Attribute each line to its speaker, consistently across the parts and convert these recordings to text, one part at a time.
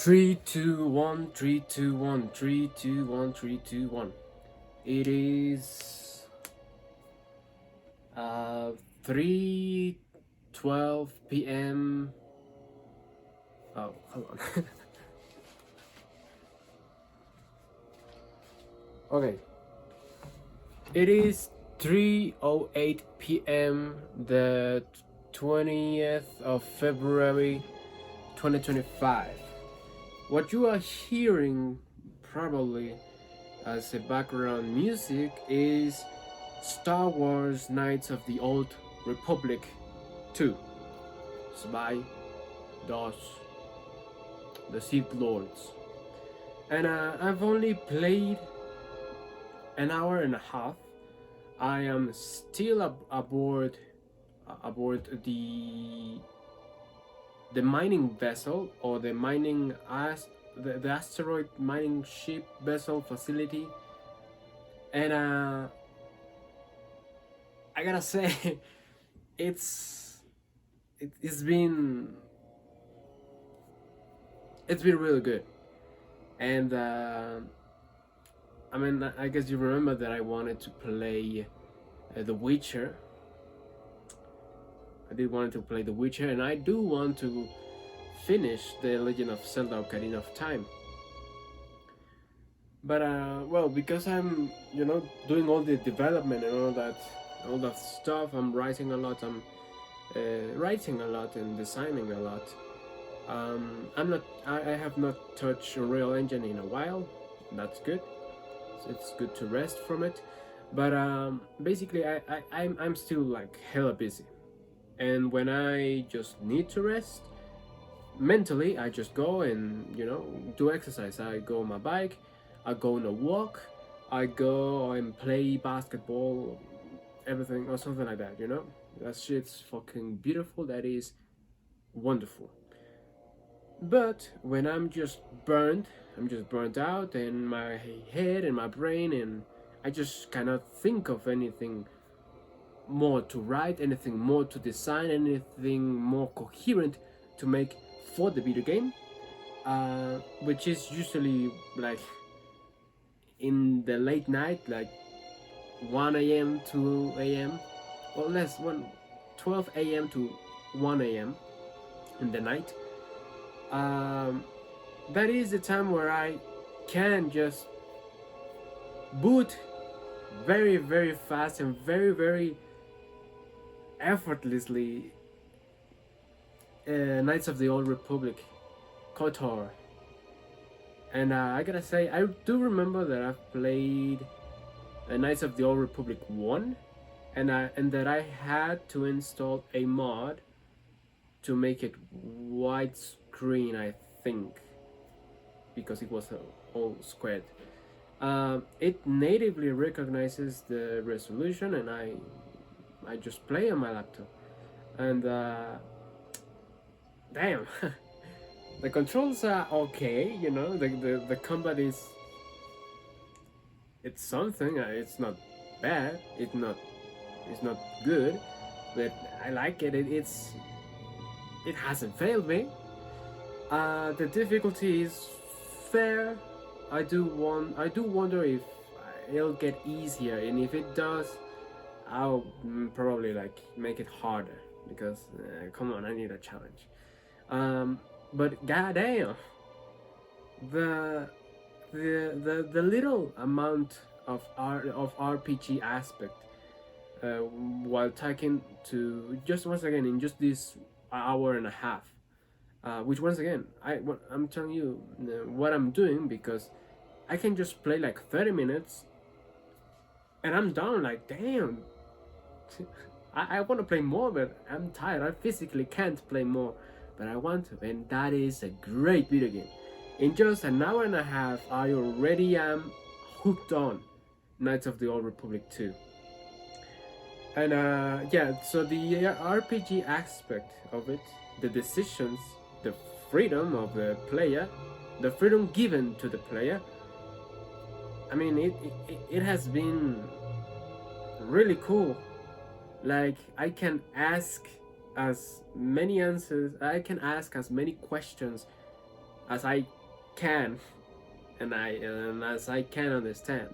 Speaker 1: Three, two, one, 3, 2, 1, 3, 2, 1, 3, 2, 1. It is 3:12 p.m. Oh, hold on. Okay. It is 3:08 p.m. the 20th of February 2025. What you are hearing probably as a background music is Star Wars Knights of the Old Republic 2. Spy, DOS, the Sith Lords. And I've only played an hour and a half. I am still aboard the mining vessel, or the mining the asteroid mining ship vessel facility, and I gotta say, it's been really good. And I mean, I guess you remember that I wanted to play The Witcher. I did want to play The Witcher, and I do want to finish The Legend of Zelda: Ocarina of Time. But well, because I'm doing all the development and all that stuff, I'm writing a lot. I'm writing a lot and designing a lot. I'm not. I have not touched Unreal Engine in a while. That's good. It's good to rest from it. But basically, I'm still like hella busy. And when I just need to rest, mentally, I just go and do exercise. I go on my bike, I go on a walk, I go and play basketball, everything or something like that. That shit's fucking beautiful. That is wonderful. But when I'm just burnt out, and my head and my brain, and I just cannot think of anything more to write, anything more to design, anything more coherent to make for the video game, which is usually like in the late night, like 1 a.m., 2 a.m., or less, 12 a.m. to 1 a.m. in the night. That is the time where I can just boot very, very fast and very, very effortlessly Knights of the Old Republic, KOTOR. And I gotta say, I do remember that I've played Knights of the Old Republic 1, and that I had to install a mod to make it widescreen, I think, because it was all squared. It natively recognizes the resolution, and I just play on my laptop. And damn, the controls are okay. The combat is, it's something. It's not bad. It's not good, but I like it. It hasn't failed me. The difficulty is fair. I do wonder if it'll get easier, and if it does, I'll probably like make it harder, because come on, I need a challenge. But goddamn, the little amount of RPG aspect, while taking to just once again in just this hour and a half, which once again I'm telling you what I'm doing, because I can just play like 30 minutes and I'm done. Like, damn, I want to play more, but I'm tired. I physically can't play more, but I want to, and that is a great video game. In just an hour and a half, I already am hooked on Knights of the Old Republic 2. And yeah, so the RPG aspect of it, the decisions, the freedom of the player, the freedom given to the player, I mean, it has been really cool. Like, I can ask as many answers, I can ask as many questions as I can, and as I can understand.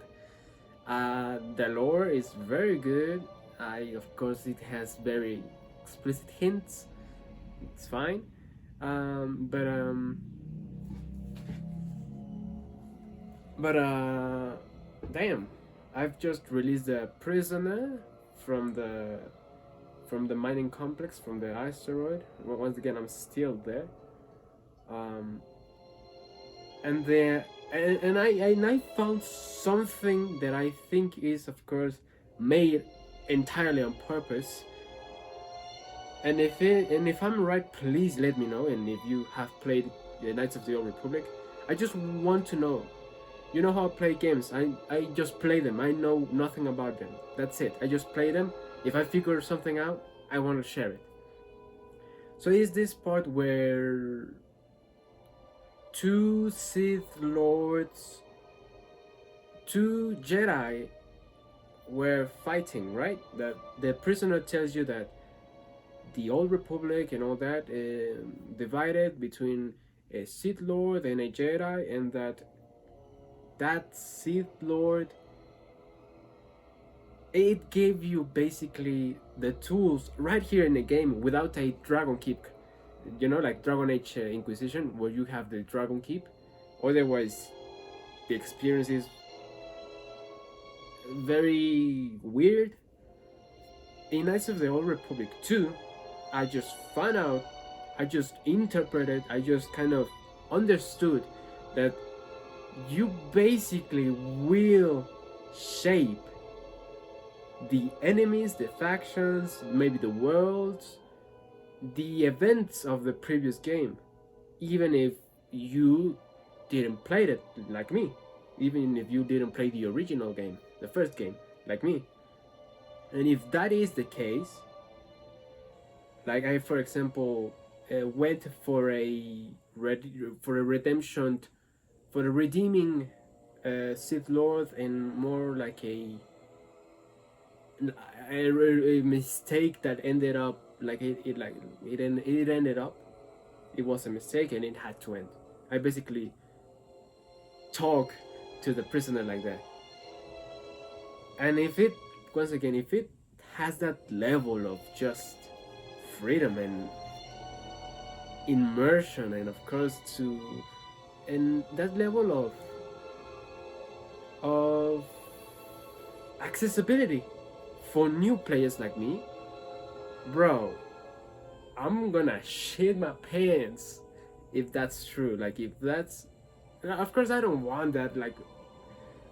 Speaker 1: The lore is very good. Of course, it has very explicit hints. It's fine, but damn, I've just released the prisoner from the mining complex, from the asteroid. Once again, I'm still there. Um, and there and I found something that I think is, of course, made entirely on purpose. And if I'm right, please let me know. And if you have played the Knights of the Old Republic, I just want to know. You know how I play games. I just play them. I know nothing about them. That's it. I just play them. If I figure something out, I want to share it. So is this part where two Sith Lords, two Jedi were fighting, right? That the prisoner tells you that the Old Republic and all that divided between a Sith Lord and a Jedi, and that Sith Lord, it gave you basically the tools right here in the game without a Dragon Keep. You know, like Dragon Age Inquisition, where you have the Dragon Keep. Otherwise, the experience is very weird. In Knights of the Old Republic 2, I just found out, I just interpreted, I just kind of understood that you basically will shape the enemies, the factions, maybe the worlds, the events of the previous game, even if you didn't play it like me, even if you didn't play the original game, the first game, like me. And if that is the case, like I, for example, went for a redemption, for a redeeming Sith Lord, and more like a mistake that ended up like it ended up. It was a mistake and it had to end. I basically talk to the prisoner like that. And if it, once again, if it has that level of just freedom and immersion, and of course and that level of accessibility for new players like me, bro, I'm gonna shit my pants if that's true. Like, if that's, of course I don't want that like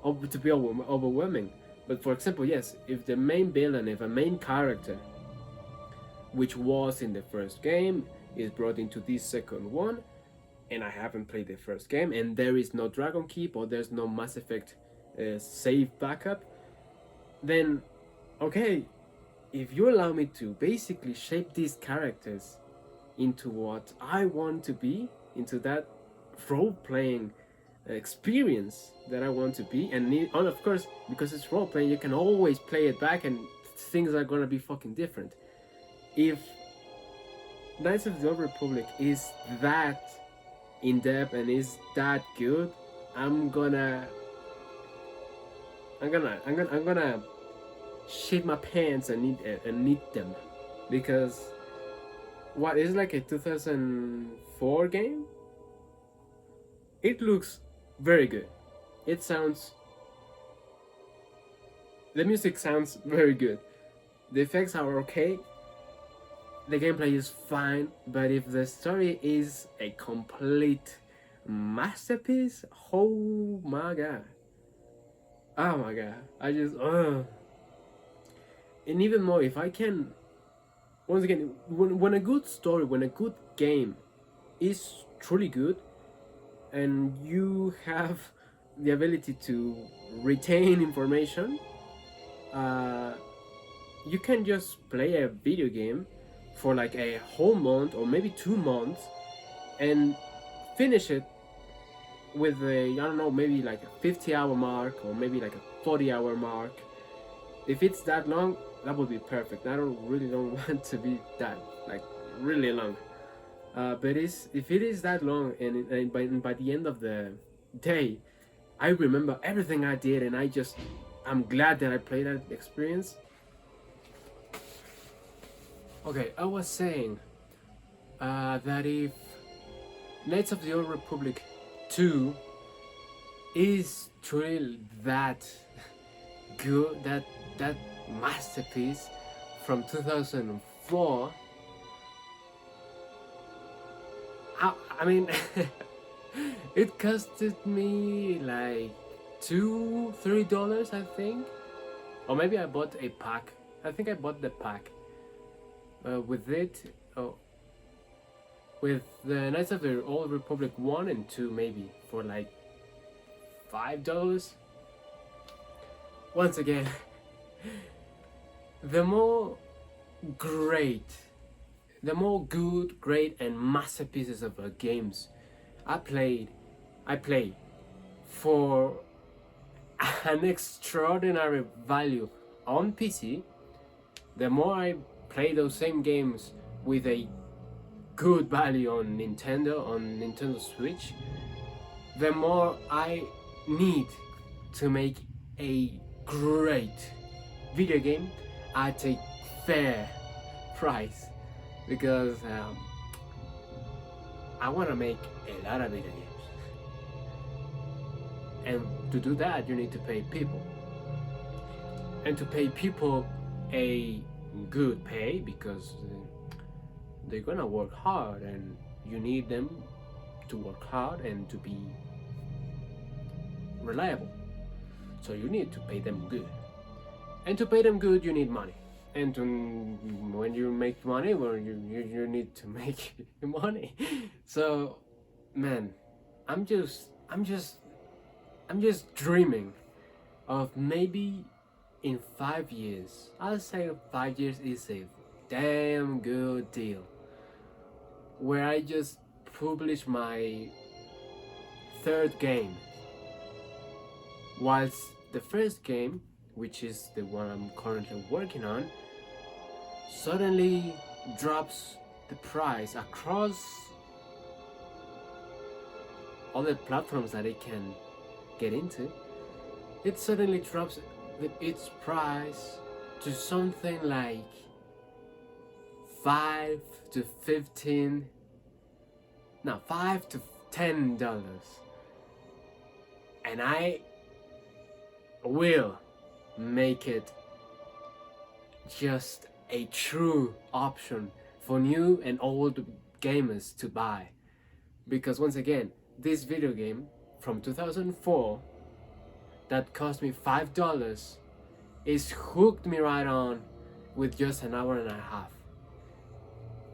Speaker 1: to be overwhelming, but for example, yes, if the main villain, if a main character which was in the first game is brought into this second one, and I haven't played the first game, and there is no Dragon Keep or there's no Mass Effect save backup, then okay, if you allow me to basically shape these characters into what I want to be, into that role-playing experience that I want to be, and of course, because it's role-playing, you can always play it back and things are gonna be fucking different. If Knights of the Old Republic is that in-depth and is that good, I'm gonna shit my pants and need them, because what is like a 2004 game, it looks very good. It sounds, the music sounds very good, the effects are okay, the gameplay is fine, but if the story is a complete masterpiece, oh my god, I just and even more, if I can, once again, when a good story, when a good game is truly good, and you have the ability to retain information, you can just play a video game for like a whole month or maybe 2 months and finish it with a, I don't know, maybe like a 50-hour mark or maybe like a 40-hour mark. If it's that long, that would be perfect. I don't want to be that like really long. But if it is that long, and by the end of the day, I remember everything I did, and I'm glad that I played that experience. Okay, I was saying that if Knights of the Old Republic 2 is truly that good, that masterpiece from 2004, I mean, it costed me like $2-3, I think, or maybe I bought a pack. I think I bought the pack. With it, with the Knights of the Old Republic 1 and 2, maybe for like $5. Once again, the more great, the more good, great, and masterpieces of games I play for an extraordinary value on PC, the more I play those same games with a good value on Nintendo Switch, the more I need to make a great video game at a fair price, because I want to make a lot of video games, and to do that you need to pay people, and to pay people a good pay, because they're gonna work hard, and you need them to work hard and to be reliable. So you need to pay them good, and to pay them good you need money, and when you make money, well, you need to make money. So man, I'm just dreaming of maybe in 5 years. I'll say 5 years is a damn good deal, where I just publish my third game, whilst the first game, which is the one I'm currently working on, suddenly drops the price across all the platforms that it can get into. It suddenly drops its price to something like $5 to $10, and I will make it just a true option for new and old gamers to buy, because once again, this video game from 2004 that cost me $5 is hooked me right on with just an hour and a half.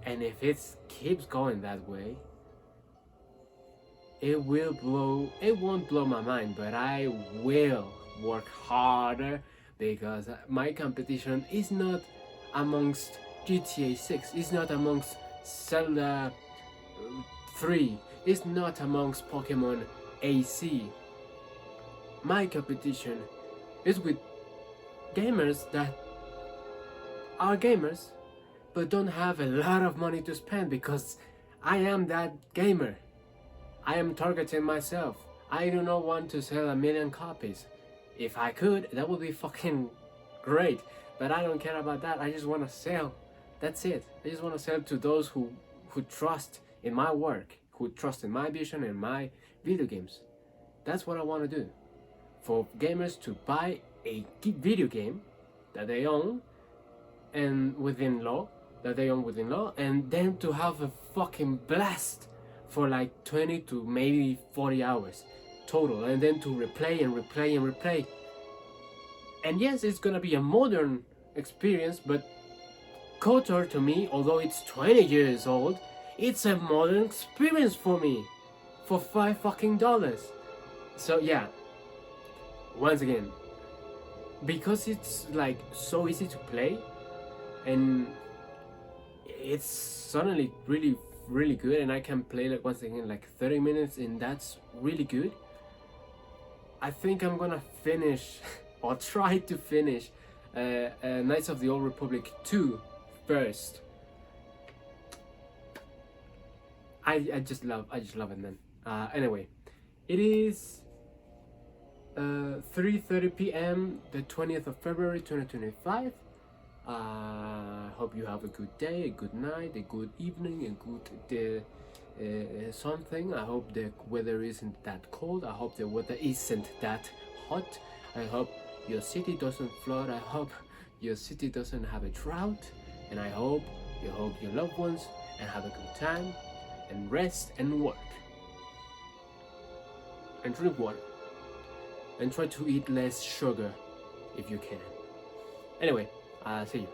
Speaker 1: And if it keeps going that way, it won't blow my mind, but I will work harder, because my competition is not amongst GTA 6, it's not amongst Zelda 3, it's not amongst Pokemon AC. My competition is with gamers that are gamers but don't have a lot of money to spend, because I am that gamer. I am targeting myself. I do not want to sell 1,000,000 copies. If I could, that would be fucking great, but I don't care about that. I just want to sell. That's it. I just want to sell to those who trust in my work, who trust in my vision and my video games. That's what I want to do. For gamers to buy a video game that they own and within law, and then to have a fucking blast for like 20 to maybe 40 hours total, and then to replay and replay and replay. And yes, it's gonna be a modern experience, but KOTOR to me, although it's 20 years old, it's a modern experience for me for $5 fucking. So yeah, once again, because it's like so easy to play, and it's suddenly really good, and I can play like once again like 30 minutes, and that's really good. I think I'm gonna finish or try to finish Knights of the Old Republic 2 first. I just love it, man. Anyway, it is 3:30 p.m. the 20th of February 2025. Hope you have a good day, a good night, a good evening, a good something. I hope the weather isn't that cold. I hope the weather isn't that hot. I hope your city doesn't flood. I hope your city doesn't have a drought. And I hope you hug your loved ones and have a good time and rest and work and drink water and try to eat less sugar if you can. Anyway, see you.